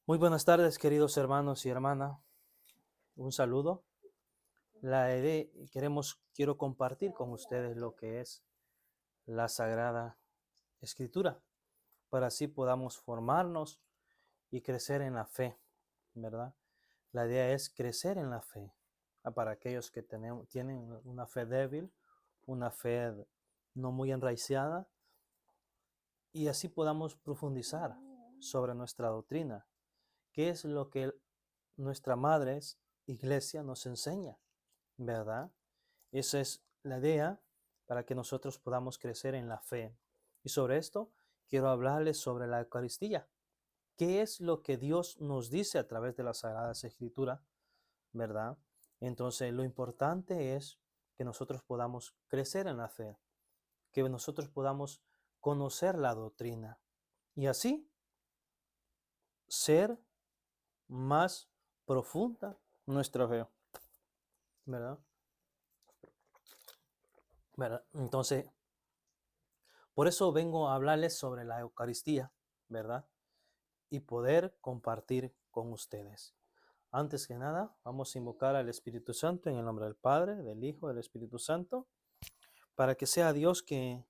Muy buenas tardes, queridos hermanos y hermanas. Un saludo. Quiero compartir con ustedes lo que es la Sagrada Escritura, para así podamos formarnos y crecer en la fe, ¿verdad? La idea es crecer en la fe, para aquellos que tienen una fe débil, una fe no muy enraizada, y así podamos profundizar sobre nuestra doctrina. ¿Qué es lo que nuestra madre iglesia nos enseña? ¿Verdad? Esa es la idea para que nosotros podamos crecer en la fe. Y sobre esto quiero hablarles sobre la Eucaristía. ¿Qué es lo que Dios nos dice a través de las Sagradas Escrituras? ¿Verdad? Entonces lo importante es que nosotros podamos crecer en la fe, que nosotros podamos conocer la doctrina y así ser más profunda nuestra fe, ¿verdad? ¿Verdad? Entonces, por eso vengo a hablarles sobre la Eucaristía, ¿verdad? Y poder compartir con ustedes. Antes que nada, vamos a invocar al Espíritu Santo en el nombre del Padre, del Hijo, del Espíritu Santo, para que sea Dios que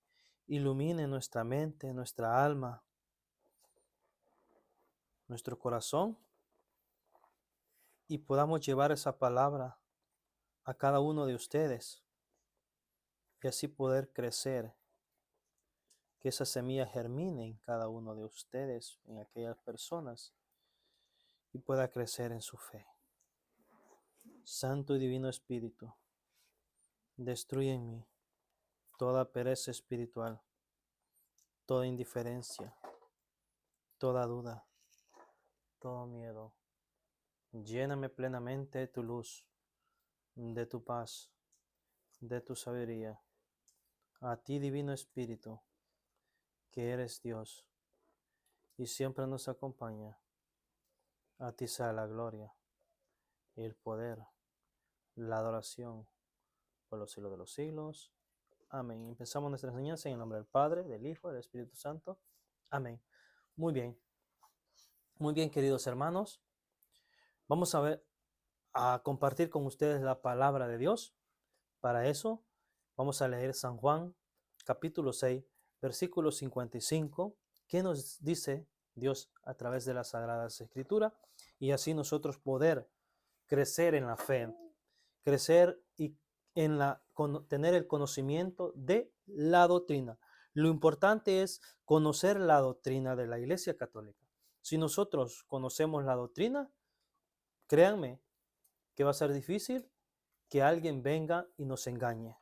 ilumine nuestra mente, nuestra alma, nuestro corazón, y podamos llevar esa palabra a cada uno de ustedes y así poder crecer, que esa semilla germine en cada uno de ustedes, en aquellas personas, y pueda crecer en su fe. Santo y Divino Espíritu, destruye en mí toda pereza espiritual, toda indiferencia, toda duda, todo miedo. Lléname plenamente de tu luz, de tu paz, de tu sabiduría. A ti, Divino Espíritu, que eres Dios y siempre nos acompaña. A ti sea la gloria, el poder, la adoración por los siglos de los siglos. Amén. Empezamos nuestra enseñanza en el nombre del Padre, del Hijo, del Espíritu Santo. Amén. Muy bien, queridos hermanos. Vamos a compartir con ustedes la palabra de Dios. Para eso, vamos a leer San Juan, capítulo 6, versículo 55, que nos dice Dios a través de las Sagradas Escrituras, y así nosotros poder crecer en la fe, crecer y tener el conocimiento de la doctrina. Lo importante es conocer la doctrina de la Iglesia Católica. Si nosotros conocemos la doctrina, créanme que va a ser difícil que alguien venga y nos engañe,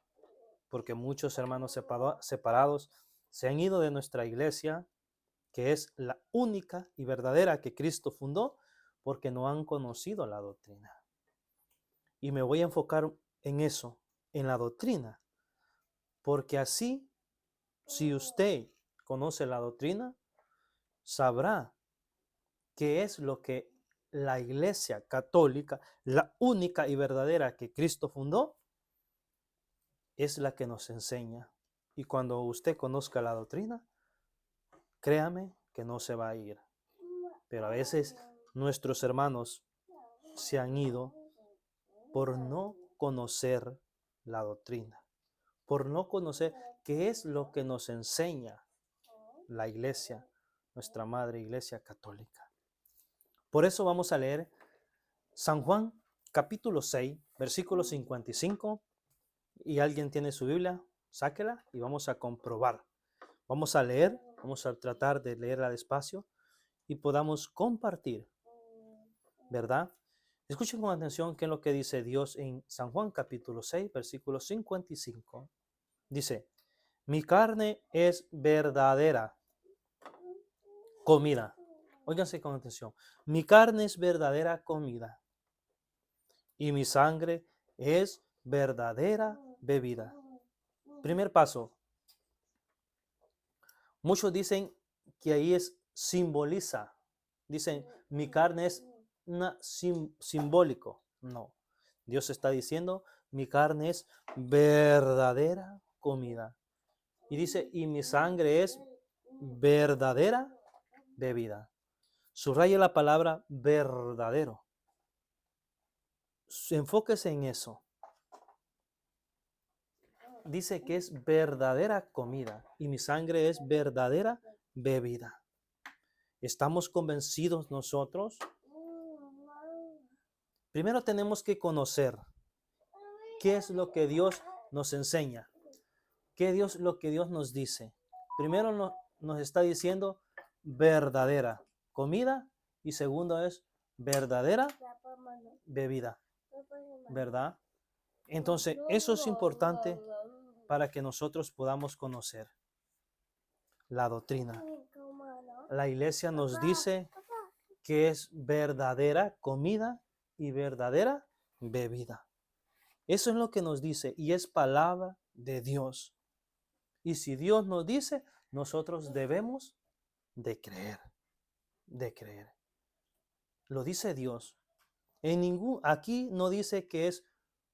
porque muchos hermanos separados se han ido de nuestra iglesia, que es la única y verdadera que Cristo fundó, porque no han conocido la doctrina. Y me voy a enfocar en eso, en la doctrina, porque así, si usted conoce la doctrina, sabrá qué es lo que la Iglesia Católica, la única y verdadera que Cristo fundó, es la que nos enseña. Y cuando usted conozca la doctrina, créame que no se va a ir. Pero a veces nuestros hermanos se han ido por no conocer la doctrina, por no conocer qué es lo que nos enseña la iglesia, nuestra madre iglesia católica. Por eso vamos a leer San Juan, capítulo 6, versículo 55. Y alguien tiene su Biblia, sáquela y vamos a comprobar. Vamos a leer, vamos a tratar de leerla despacio y podamos compartir, ¿verdad? Escuchen con atención qué es lo que dice Dios en San Juan capítulo 6, versículo 55. Dice, mi carne es verdadera comida. Óiganse con atención. Mi carne es verdadera comida y mi sangre es verdadera bebida. Primer paso. Muchos dicen que ahí simboliza. Dicen, mi carne es simbólico. No. Dios está diciendo, mi carne es verdadera comida. Y dice, y mi sangre es verdadera bebida. Subraya la palabra verdadero. Enfóquese en eso. Dice que es verdadera comida y mi sangre es verdadera bebida. ¿Estamos convencidos nosotros? Primero tenemos que conocer qué es lo que Dios nos enseña. Lo que Dios nos dice. Primero nos está diciendo verdadera comida y segundo es verdadera bebida. ¿Verdad? Entonces, eso es importante para que nosotros podamos conocer la doctrina. La iglesia nos dice que es verdadera comida y verdadera bebida. Eso es lo que nos dice y es palabra de Dios. Y si Dios nos dice, nosotros debemos de creer, de creer. Lo dice Dios. Aquí no dice que es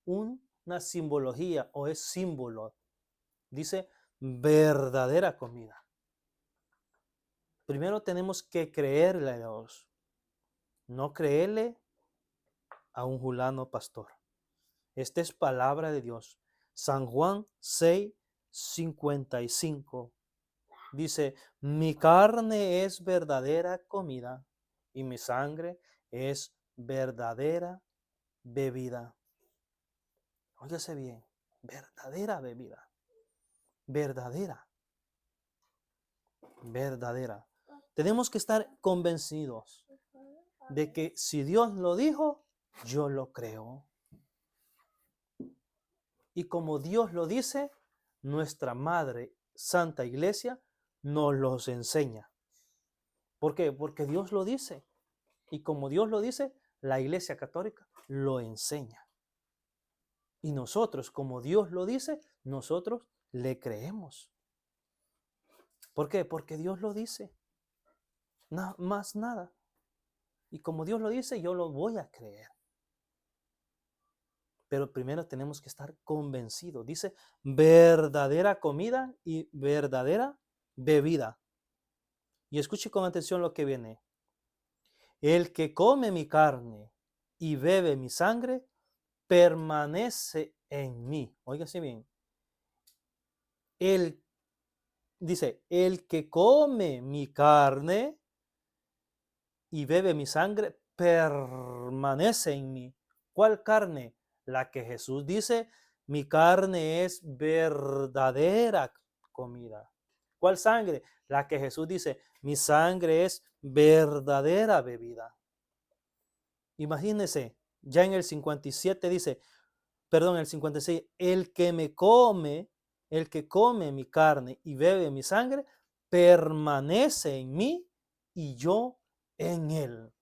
una simbología o es símbolo. Dice verdadera comida. Primero tenemos que creerle a Dios, no creerle a un fulano pastor. Esta es palabra de Dios. San Juan 6:55 dice, mi carne es verdadera comida y mi sangre es verdadera bebida. Óigase bien, verdadera bebida. Verdadera. Verdadera. Tenemos que estar convencidos de que si Dios lo dijo, yo lo creo. Y como Dios lo dice, nuestra Madre Santa Iglesia nos los enseña. ¿Por qué? Porque Dios lo dice. Y como Dios lo dice, la Iglesia Católica lo enseña. Y nosotros, como Dios lo dice, nosotros le creemos. ¿Por qué? Porque Dios lo dice. Más nada. Y como Dios lo dice, yo lo voy a creer. Pero primero tenemos que estar convencidos. Dice verdadera comida y verdadera bebida. Y escuche con atención lo que viene. El que come mi carne y bebe mi sangre, permanece en mí. Óigase bien. Dice, el que come mi carne y bebe mi sangre, permanece en mí. ¿Cuál carne? La que Jesús dice, mi carne es verdadera comida. ¿Cuál sangre? La que Jesús dice, mi sangre es verdadera bebida. Imagínense, ya en el 57 dice, perdón, el 56, el que come mi carne y bebe mi sangre, permanece en mí y yo en él.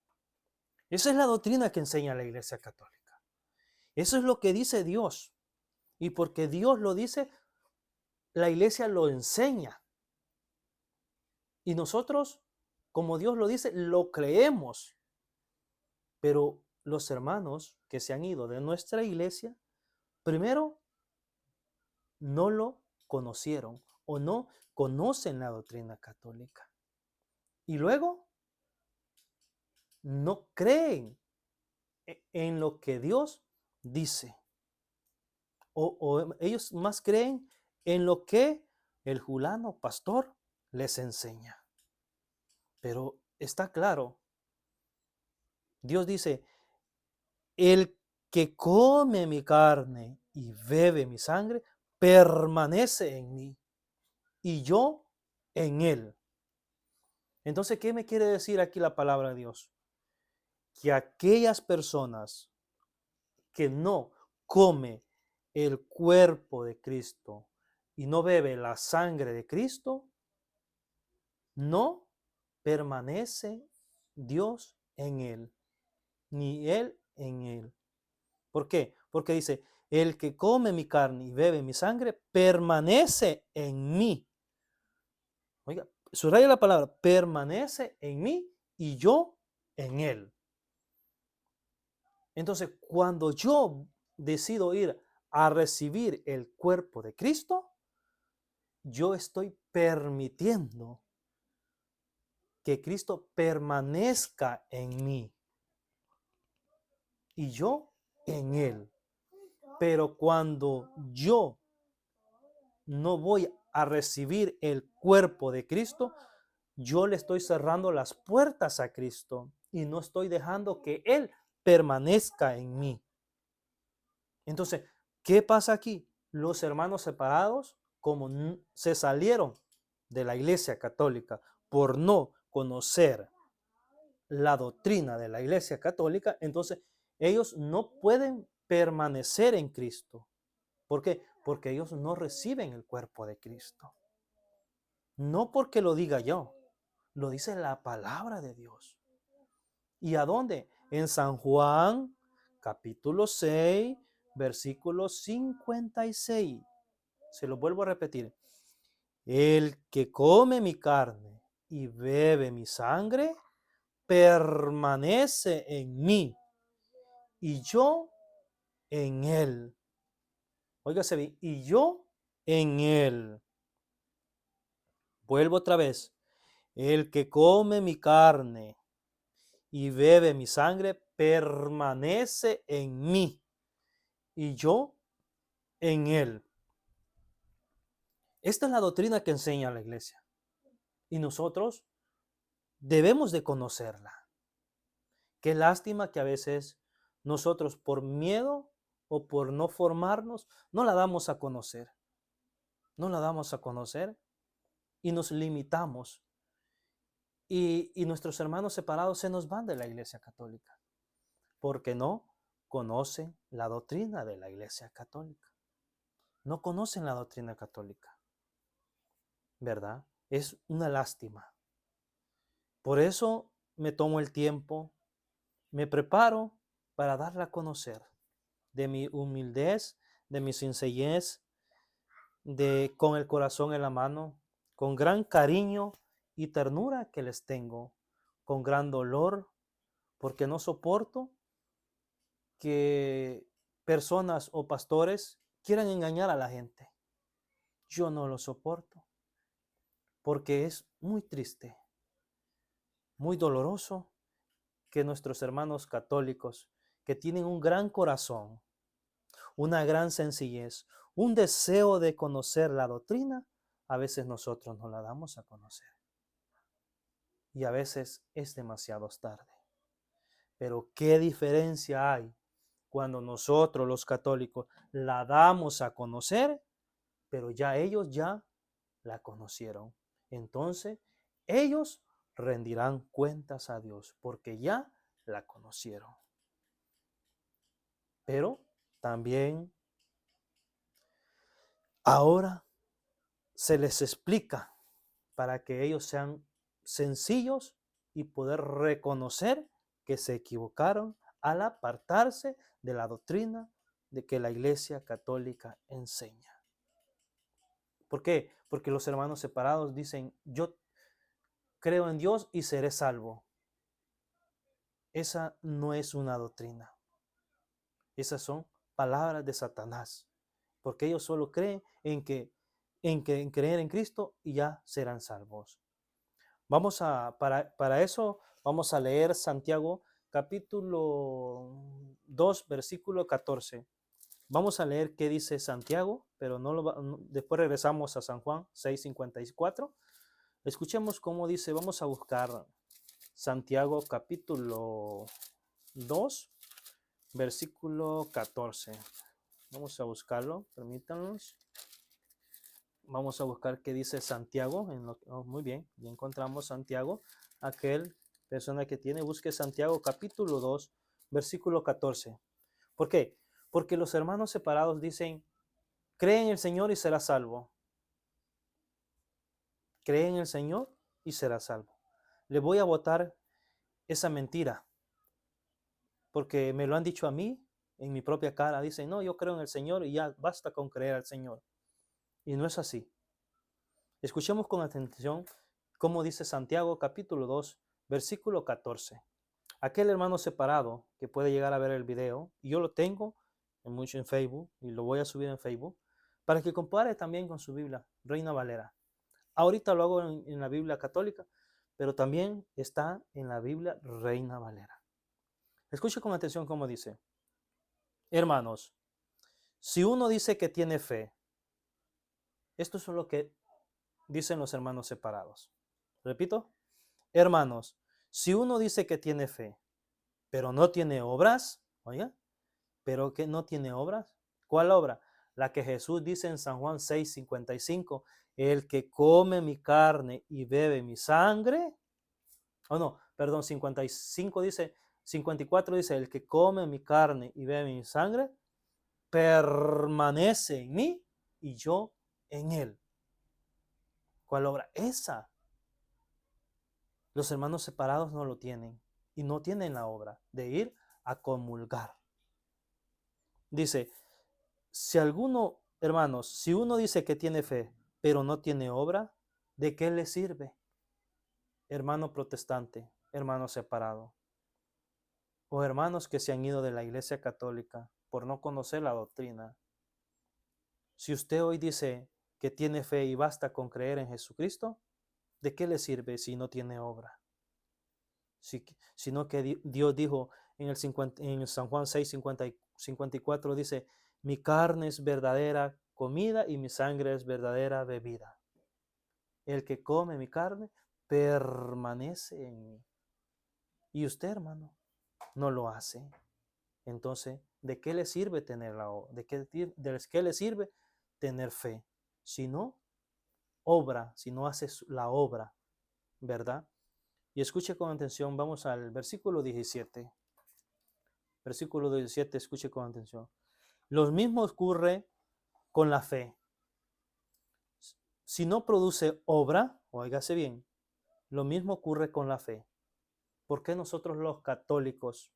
Esa es la doctrina que enseña la Iglesia Católica. Eso es lo que dice Dios. Y porque Dios lo dice, la Iglesia lo enseña. Y nosotros, como Dios lo dice, lo creemos. Pero los hermanos que se han ido de nuestra iglesia, primero, no lo conocieron o no conocen la doctrina católica. Y luego, no creen en lo que Dios dice. O ellos más creen en lo que el fulano pastor les enseña. Pero está claro, Dios dice, el que come mi carne y bebe mi sangre, permanece en mí y yo en él. Entonces, ¿qué me quiere decir aquí la palabra de Dios? Que aquellas personas que no come el cuerpo de Cristo y no bebe la sangre de Cristo, no permanece Dios en él, ni él en él. ¿Por qué? Porque dice, el que come mi carne y bebe mi sangre, permanece en mí. Oiga, subraya la palabra, permanece en mí y yo en él. Entonces, cuando yo decido ir a recibir el cuerpo de Cristo, yo estoy permitiendo que Cristo permanezca en mí y yo en Él. Pero cuando yo no voy a recibir el cuerpo de Cristo, yo le estoy cerrando las puertas a Cristo y no estoy dejando que Él permanezca en mí. Entonces, ¿qué pasa aquí? Los hermanos separados, como se salieron de la Iglesia Católica por no conocer la doctrina de la Iglesia Católica, entonces ellos no pueden permanecer en Cristo. ¿Por qué? Porque ellos no reciben el cuerpo de Cristo. No porque lo diga yo, lo dice la palabra de Dios. ¿Y a dónde? En San Juan, capítulo 6, versículo 56. Se lo vuelvo a repetir. El que come mi carne y bebe mi sangre, permanece en mí y yo en él. Óigase bien, y yo en él. Vuelvo otra vez. El que come mi carne y bebe mi sangre, permanece en mí y yo en él. Esta es la doctrina que enseña la iglesia y nosotros debemos de conocerla. Qué lástima que a veces nosotros por miedo o por no formarnos no la damos a conocer. No la damos a conocer y nos limitamos. Y nuestros hermanos separados se nos van de la Iglesia Católica porque no conocen la doctrina de la Iglesia Católica. No conocen la doctrina católica, ¿verdad? Es una lástima. Por eso me tomo el tiempo, me preparo para darla a conocer de mi humildez, de mi sencillez, con el corazón en la mano, con gran cariño y ternura que les tengo, con gran dolor, porque no soporto que personas o pastores quieran engañar a la gente. Yo no lo soporto, porque es muy triste, muy doloroso que nuestros hermanos católicos, que tienen un gran corazón, una gran sencillez, un deseo de conocer la doctrina, a veces nosotros no la damos a conocer. Y a veces es demasiado tarde. Pero ¿qué diferencia hay cuando nosotros los católicos la damos a conocer, pero ya ellos ya la conocieron? Entonces, ellos rendirán cuentas a Dios porque ya la conocieron. Pero también ahora se les explica para que ellos sean sencillos y poder reconocer que se equivocaron al apartarse de la doctrina de que la Iglesia Católica enseña. ¿Por qué? Porque los hermanos separados dicen, yo creo en Dios y seré salvo. Esa no es una doctrina. Esas son palabras de Satanás. Porque ellos solo creen en creer en Cristo y ya serán salvos. Para eso vamos a leer Santiago capítulo 2, versículo 14. Vamos a leer qué dice Santiago, pero después regresamos a San Juan 6:54. Escuchemos cómo dice, vamos a buscar Santiago capítulo 2, versículo 14. Vamos a buscarlo, permítanos. Vamos a buscar qué dice Santiago. Muy bien, ya encontramos Santiago. Aquel persona que tiene, busque Santiago capítulo 2, versículo 14. ¿Por qué? Porque los hermanos separados dicen, cree en el Señor y será salvo. Cree en el Señor y será salvo. Le voy a botar esa mentira, porque me lo han dicho a mí, en mi propia cara. Dicen, no, yo creo en el Señor y ya basta con creer al Señor. Y no es así. Escuchemos con atención cómo dice Santiago capítulo 2, versículo 14. Aquel hermano separado que puede llegar a ver el video, y yo lo tengo en Facebook y lo voy a subir en Facebook, para que compare también con su Biblia, Reina Valera. Ahorita lo hago en la Biblia católica, pero también está en la Biblia Reina Valera. Escuche con atención cómo dice. Hermanos, si uno dice que tiene fe, esto es lo que dicen los hermanos separados. Repito, hermanos, si uno dice que tiene fe, pero no tiene obras, oiga, pero que no tiene obras, ¿cuál obra? La que Jesús dice en San Juan 6:55, el que come mi carne y bebe mi sangre, no, perdón, 55 dice, 54 dice, el que come mi carne y bebe mi sangre, permanece en mí y yo en él. ¿Cuál obra? Esa. Los hermanos separados no lo tienen y no tienen la obra de ir a comulgar. Dice, si alguno, hermanos, si uno dice que tiene fe, pero no tiene obra, ¿de qué le sirve? Hermano protestante, hermano separado, o hermanos que se han ido de la Iglesia Católica por no conocer la doctrina. Si usted hoy dice que tiene fe y basta con creer en Jesucristo, ¿de qué le sirve si no tiene obra? Sino que Dios dijo en San Juan 6:54 dice, mi carne es verdadera comida y mi sangre es verdadera bebida. El que come mi carne permanece en mí. Y usted, hermano, no lo hace. Entonces, ¿de qué le sirve tener la obra? ¿De qué le sirve tener fe? Si no obra, si no haces la obra, ¿verdad? Y escuche con atención, vamos al versículo 17. Versículo 17, escuche con atención. Lo mismo ocurre con la fe. Si no produce obra, óigase bien, lo mismo ocurre con la fe. ¿Por qué nosotros los católicos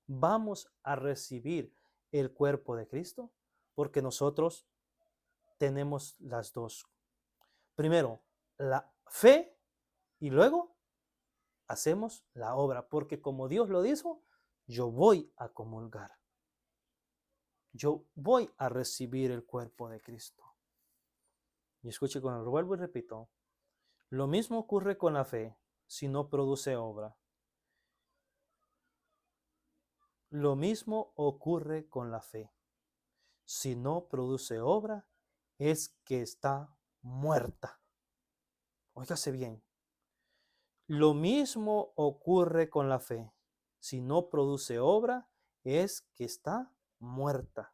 vamos a recibir el cuerpo de Cristo? Porque nosotros tenemos las dos. Primero, la fe y luego hacemos la obra. Porque como Dios lo dijo, yo voy a comulgar. Yo voy a recibir el cuerpo de Cristo. Y escuche, cuando lo vuelvo y repito, lo mismo ocurre con la fe si no produce obra. Lo mismo ocurre con la fe. Si no produce obra, es que está muerta. Óigase bien. Lo mismo ocurre con la fe. Si no produce obra, es que está muerta.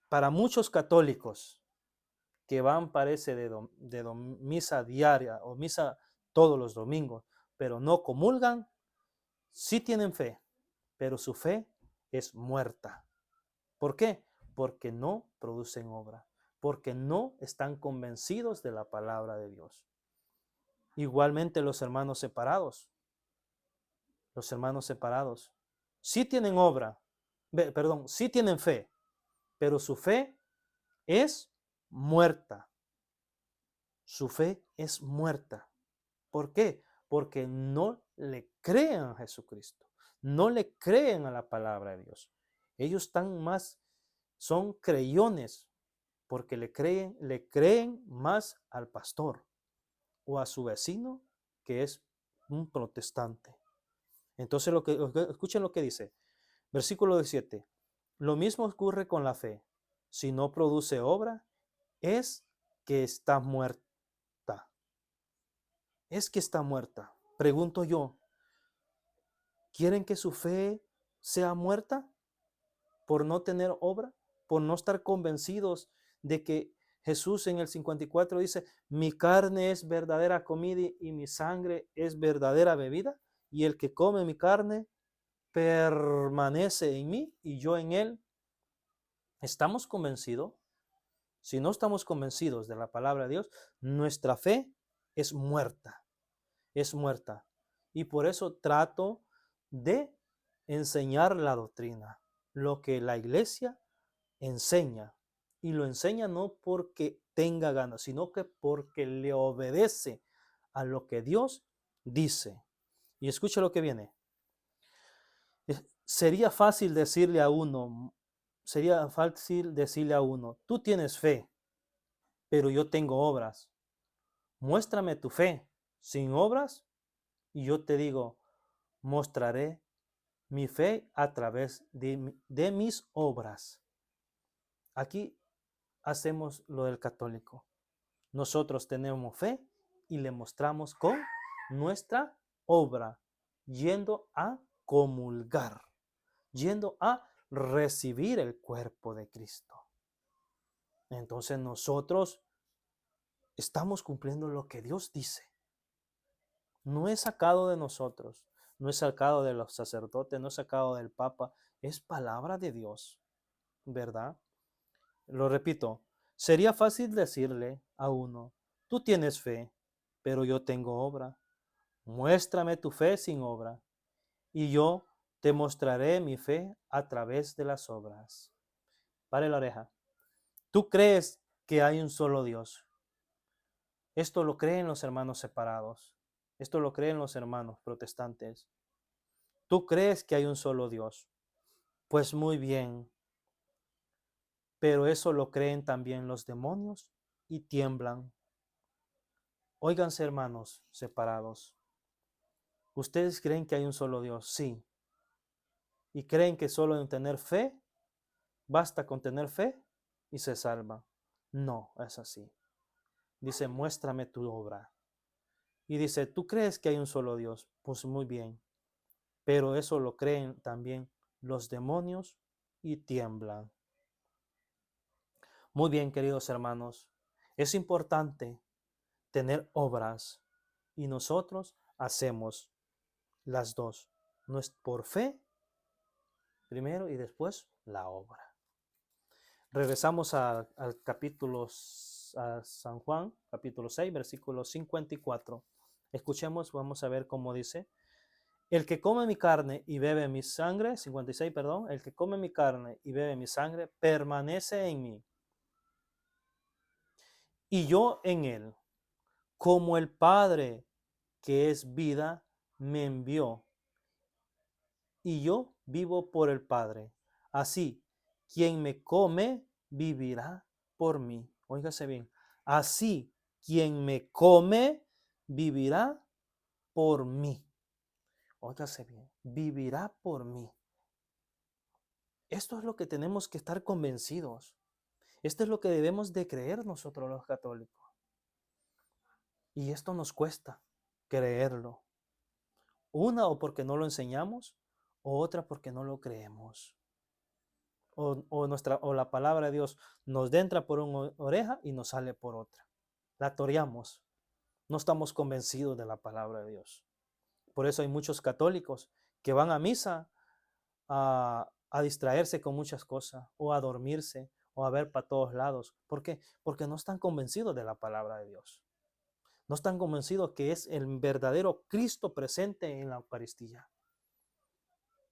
Para muchos católicos que van, parece, de misa diaria o misa todos los domingos, pero no comulgan, sí tienen fe, pero su fe es muerta. ¿Por qué? Porque no producen obra, porque no están convencidos de la palabra de Dios. Igualmente los hermanos separados sí tienen obra, sí tienen fe, pero su fe es muerta. Su fe es muerta. ¿Por qué? Porque no le creen a Jesucristo, no le creen a la palabra de Dios. Ellos son creyones, porque le creen más al pastor o a su vecino que es un protestante. Entonces, escuchen lo que dice. Versículo 17. Lo mismo ocurre con la fe. Si no produce obra, es que está muerta. Es que está muerta. Pregunto yo, ¿quieren que su fe sea muerta por no tener obra? ¿Por no estar convencidos de que Jesús en el 54 dice, mi carne es verdadera comida y mi sangre es verdadera bebida? Y el que come mi carne permanece en mí y yo en él. ¿Estamos convencidos? Si no estamos convencidos de la palabra de Dios, nuestra fe es muerta. Es muerta. Y por eso trato de enseñar la doctrina, lo que la iglesia enseña. Y lo enseña no porque tenga ganas, sino que porque le obedece a lo que Dios dice. Y escucha lo que viene. Sería fácil decirle a uno, tú tienes fe, pero yo tengo obras. Muéstrame tu fe sin obras, y yo te digo, mostraré mi fe a través de mis obras. Aquí hacemos lo del católico. Nosotros tenemos fe y le mostramos con nuestra obra, yendo a comulgar, yendo a recibir el cuerpo de Cristo. Entonces nosotros estamos cumpliendo lo que Dios dice. No es sacado de nosotros, no es sacado de los sacerdotes, no es sacado del Papa, es palabra de Dios, ¿verdad? Lo repito, sería fácil decirle a uno, tú tienes fe, pero yo tengo obra. Muéstrame tu fe sin obra, y yo te mostraré mi fe a través de las obras. Pare la oreja. ¿Tú crees que hay un solo Dios? Esto lo creen los hermanos separados. Esto lo creen los hermanos protestantes. ¿Tú crees que hay un solo Dios? Pues muy bien. Pero eso lo creen también los demonios y tiemblan. Óiganse, hermanos separados. ¿Ustedes creen que hay un solo Dios? Sí. ¿Y creen que solo en tener fe, basta con tener fe y se salva? No, es así. Dice, muéstrame tu obra. Y dice, ¿tú crees que hay un solo Dios? Pues muy bien. Pero eso lo creen también los demonios y tiemblan. Muy bien, queridos hermanos. Es importante tener obras y nosotros hacemos las dos. No es por fe primero y después la obra. Regresamos al capítulo a San Juan, capítulo 6, versículo 54. Escuchemos, vamos a ver cómo dice. El que come mi carne y bebe mi sangre, 56, perdón, el que come mi carne y bebe mi sangre, permanece en mí. Y yo en él, como el Padre que es vida, me envió. Y yo vivo por el Padre. Así, quien me come, vivirá por mí. Óigase bien. Así, quien me come, vivirá por mí. Óigase bien. Vivirá por mí. Esto es lo que tenemos que estar convencidos. Esto es lo que debemos de creer nosotros los católicos. Y esto nos cuesta creerlo. Una o porque no lo enseñamos, o otra porque no lo creemos. O la palabra de Dios nos entra por una oreja y nos sale por otra. La toreamos. No estamos convencidos de la palabra de Dios. Por eso hay muchos católicos que van a misa a distraerse con muchas cosas, o a dormirse, o a ver para todos lados. ¿Por qué? Porque no están convencidos de la palabra de Dios. No están convencidos que es el verdadero Cristo presente en la Eucaristía.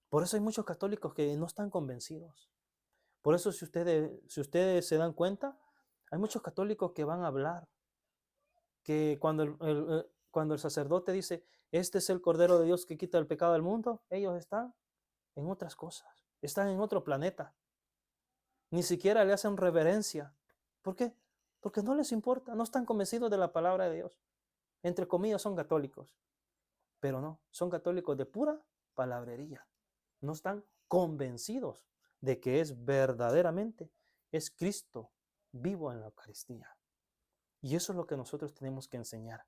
Por eso hay muchos católicos que no están convencidos. Por eso si ustedes se dan cuenta, hay muchos católicos que van a hablar, que cuando el sacerdote dice, este es el Cordero de Dios que quita el pecado del mundo, ellos están en otras cosas, están en otro planeta. Ni siquiera le hacen reverencia. ¿Por qué? Porque no les importa, no están convencidos de la palabra de Dios. Entre comillas son católicos, pero no, son católicos de pura palabrería. No están convencidos de que es verdaderamente, es Cristo vivo en la Eucaristía. Y eso es lo que nosotros tenemos que enseñar.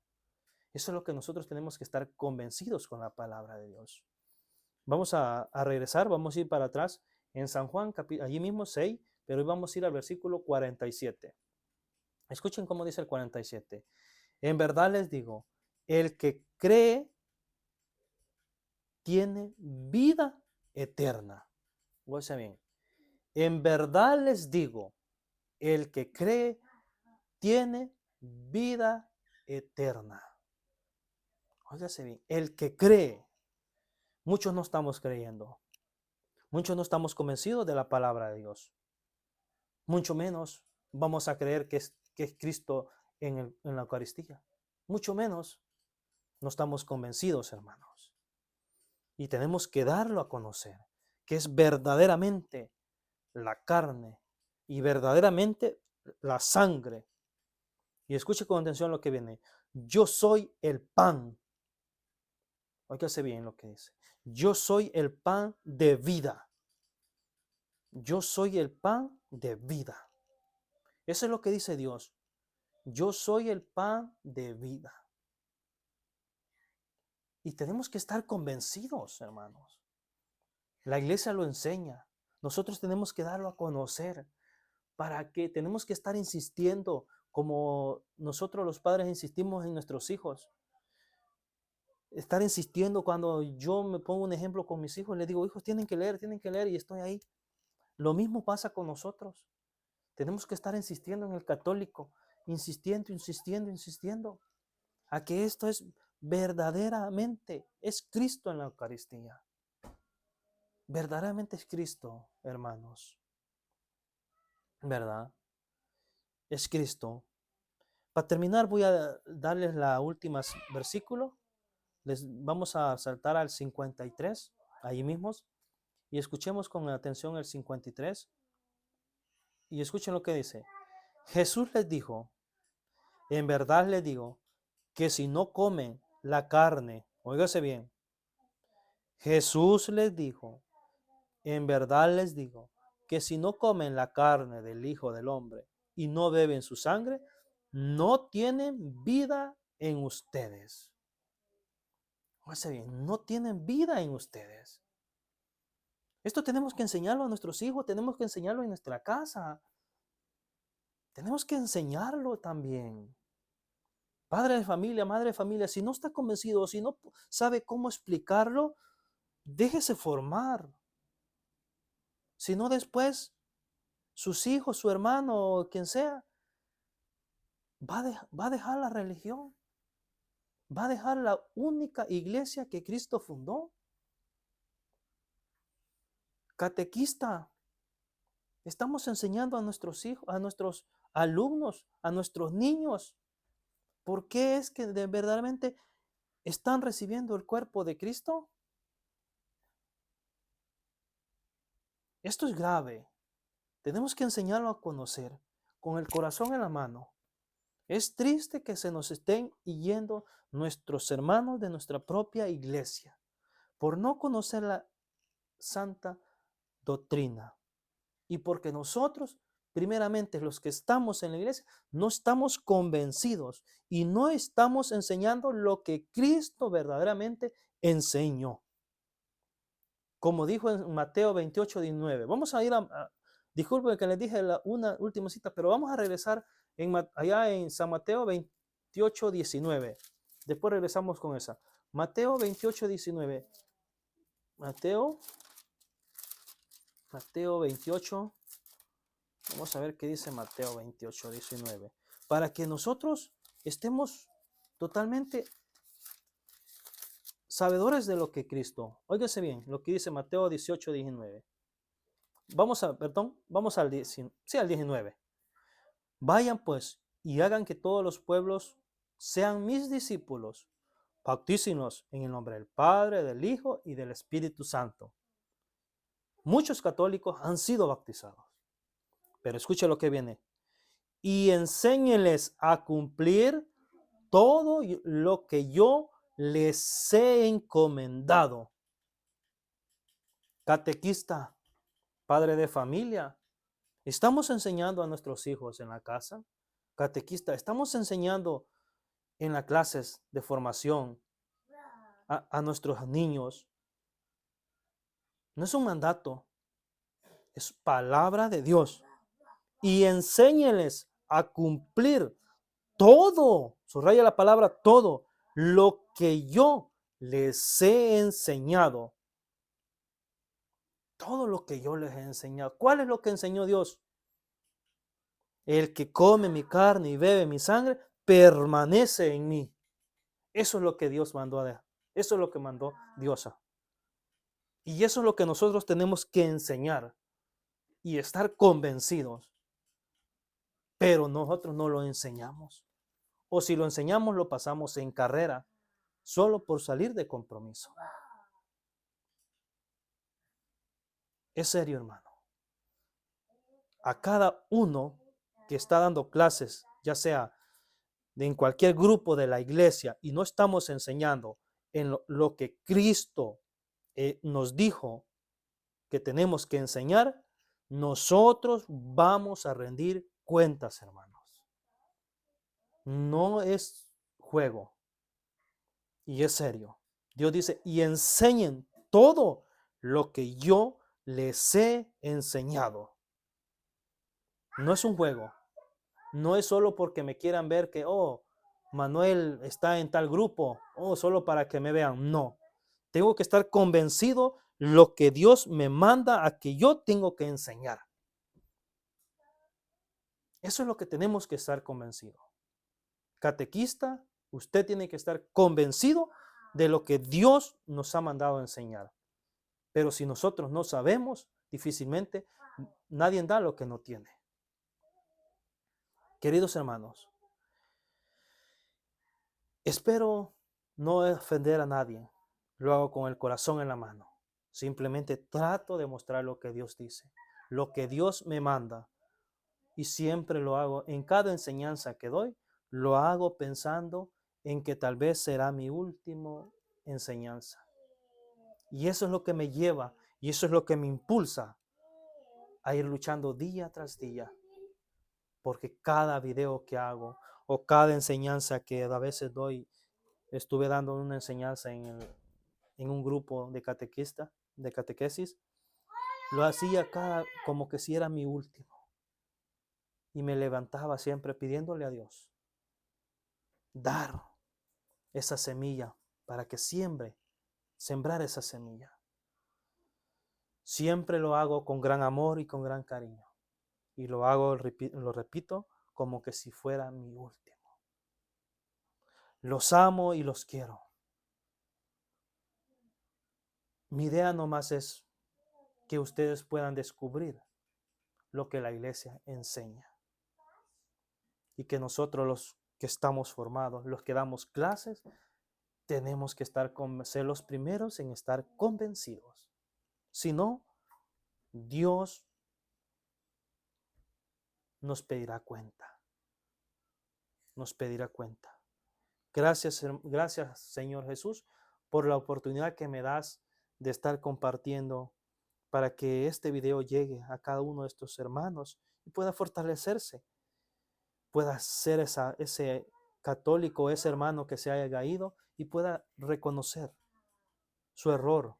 Eso es lo que nosotros tenemos que estar convencidos con la palabra de Dios. Vamos a regresar, vamos a ir para atrás en San Juan, allí mismo 6, pero hoy vamos a ir al versículo 47. Escuchen cómo dice el 47. En verdad les digo, el que cree tiene vida eterna. Oigan bien. En verdad les digo, el que cree tiene vida eterna. Óigase bien, el que cree. Muchos no estamos creyendo. Muchos no estamos convencidos de la palabra de Dios. Mucho menos vamos a creer que es Cristo en la Eucaristía. Mucho menos no estamos convencidos, hermanos. Y tenemos que darlo a conocer, que es verdaderamente la carne y verdaderamente la sangre. Y escuche con atención lo que viene. Yo soy el pan. Óigase bien lo que dice. Yo soy el pan de vida. Yo soy el pan de vida. Eso es lo que dice Dios. Yo soy el pan de vida. Y tenemos que estar convencidos, hermanos. La iglesia lo enseña. Nosotros tenemos que darlo a conocer. ¿Para qué? Tenemos que estar insistiendo como nosotros los padres insistimos en nuestros hijos. Estar insistiendo cuando yo me pongo un ejemplo con mis hijos, les digo, hijos, tienen que leer y estoy ahí. Lo mismo pasa con nosotros. Tenemos que estar insistiendo en el católico, insistiendo, a que esto es verdaderamente, es Cristo en la Eucaristía. Verdaderamente es Cristo, hermanos. ¿Verdad? Es Cristo. Para terminar, voy a darles la última versículo. Les vamos a saltar al 53, ahí mismos, y escuchemos con atención el 53. Y escuchen lo que dice. Jesús les dijo, en verdad les digo, que si no comen la carne, óigase bien, Jesús les dijo, en verdad les digo, que si no comen la carne del Hijo del Hombre y no beben su sangre, no tienen vida en ustedes. Óigase bien, no tienen vida en ustedes. Esto tenemos que enseñarlo a nuestros hijos, tenemos que enseñarlo en nuestra casa. Tenemos que enseñarlo también. Padre de familia, madre de familia, si no está convencido, si no sabe cómo explicarlo, déjese formar. Si no, después sus hijos, su hermano, quien sea, va a dejar la religión. Va a dejar la única iglesia que Cristo fundó. Catequista. Estamos enseñando a nuestros hijos, a nuestros alumnos, a nuestros niños. ¿Por qué es que verdaderamente están recibiendo el cuerpo de Cristo? Esto es grave. Tenemos que enseñarlo a conocer con el corazón en la mano. Es triste que se nos estén yendo nuestros hermanos de nuestra propia iglesia por no conocer la santa doctrina y porque nosotros, primeramente los que estamos en la iglesia, no estamos convencidos y no estamos enseñando lo que Cristo verdaderamente enseñó. Como dijo en Mateo 28:19. Vamos a ir disculpen que les dije una última cita, pero vamos a regresar allá en San Mateo 28:19. Después regresamos con esa. Mateo 28:19. Mateo 28. Vamos a ver qué dice Mateo 28:19. Para que nosotros estemos totalmente sabedores de lo que Cristo. Óigase bien lo que dice Mateo 18:19. Vamos al 19. Vayan pues y hagan que todos los pueblos sean mis discípulos. Bautícenlos en el nombre del Padre, del Hijo y del Espíritu Santo. Muchos católicos han sido bautizados. Pero escuche lo que viene. Y enséñenles a cumplir todo lo que yo les he encomendado. Catequista, padre de familia, ¿estamos enseñando a nuestros hijos en la casa? Catequista, ¿estamos enseñando en las clases de formación a nuestros niños? No es un mandato, es palabra de Dios. Y enséñeles a cumplir todo, subraya la palabra todo, lo que yo les he enseñado. Todo lo que yo les he enseñado. ¿Cuál es lo que enseñó Dios? El que come mi carne y bebe mi sangre permanece en mí. Eso es lo que Dios mandó a dejar. Eso es lo que mandó Dios. Y eso es lo que nosotros tenemos que enseñar y estar convencidos. Pero nosotros no lo enseñamos. O si lo enseñamos, lo pasamos en carrera, solo por salir de compromiso. Es serio, hermano. A cada uno que está dando clases, ya sea en cualquier grupo de la iglesia y no estamos enseñando en lo que Cristo nos dijo que tenemos que enseñar, nosotros vamos a rendir cuentas, hermanos. No es juego y es serio. Dios dice, y enseñen todo lo que yo les he enseñado. No es un juego. No es solo porque me quieran ver que, oh, Manuel está en tal grupo, oh, solo para que me vean. No. Tengo que estar convencido lo que Dios me manda a que yo tengo que enseñar. Eso es lo que tenemos que estar convencidos. Catequista, usted tiene que estar convencido de lo que Dios nos ha mandado a enseñar. Pero si nosotros no sabemos, difícilmente nadie da lo que no tiene. Queridos hermanos, espero no ofender a nadie. Lo hago con el corazón en la mano. Simplemente trato de mostrar lo que Dios dice, lo que Dios me manda. Y siempre lo hago. En cada enseñanza que doy, lo hago pensando en que tal vez será mi última enseñanza. Y eso es lo que me lleva y eso es lo que me impulsa a ir luchando día tras día. Porque cada video que hago o cada enseñanza que a veces doy, estuve dando una enseñanza en un grupo de catequesis, lo hacía como que si era mi último. Y me levantaba siempre pidiéndole a Dios dar esa semilla para que sembrar esa semilla. Siempre lo hago con gran amor y con gran cariño. Y lo repito, como que si fuera mi último. Los amo y los quiero. Mi idea nomás es que ustedes puedan descubrir lo que la iglesia enseña. Y que nosotros los que estamos formados, los que damos clases, tenemos que ser los primeros en estar convencidos. Si no, Dios nos pedirá cuenta. Nos pedirá cuenta. Gracias, Señor Jesús, por la oportunidad que me das de estar compartiendo para que este video llegue a cada uno de estos hermanos y pueda fortalecerse, pueda ser ese católico, ese hermano que se haya caído y pueda reconocer su error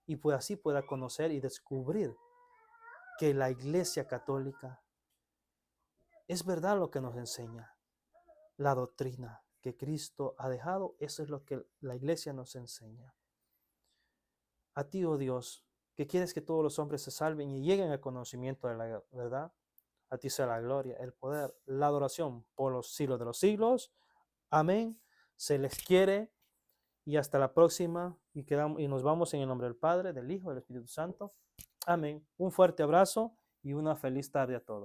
y así pueda conocer y descubrir que la Iglesia Católica es verdad lo que nos enseña. La doctrina que Cristo ha dejado, eso es lo que la Iglesia nos enseña. A ti, oh Dios, que quieres que todos los hombres se salven y lleguen al conocimiento de la verdad, a ti sea la gloria, el poder, la adoración por los siglos de los siglos. Amén. Se les quiere y hasta la próxima y nos vamos en el nombre del Padre, del Hijo y del Espíritu Santo. Amén. Un fuerte abrazo y una feliz tarde a todos.